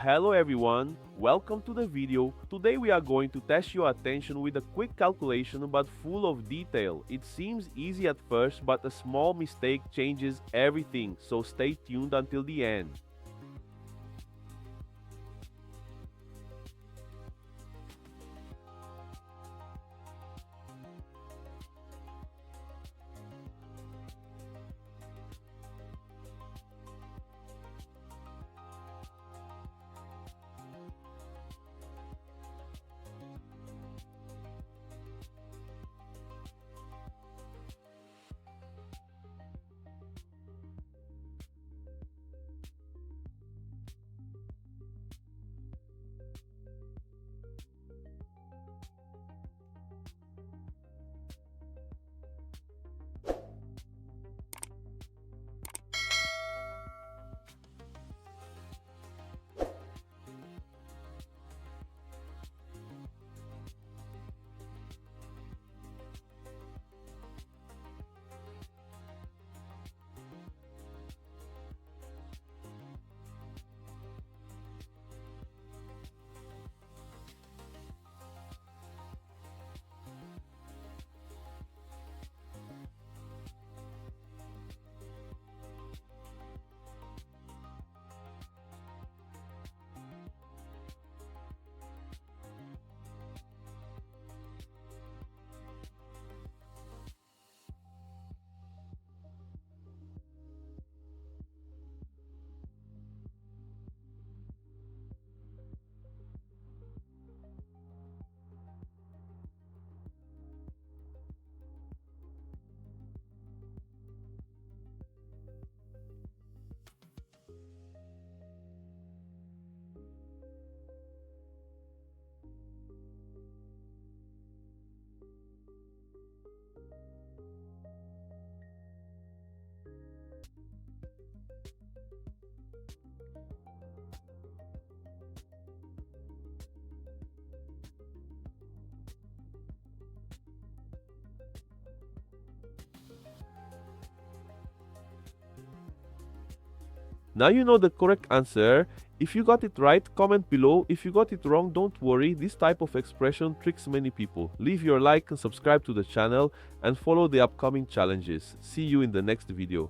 Hello everyone, welcome to the video. Today we are going to test your attention with a quick calculation but full of detail. It seems easy at first, but a small mistake changes everything, so stay tuned until the end. Now you know the correct answer. If you got it right, comment below. If you got it wrong, don't worry. This type of expression tricks many people. Leave your like and subscribe to the channel and follow the upcoming challenges. See you in the next video.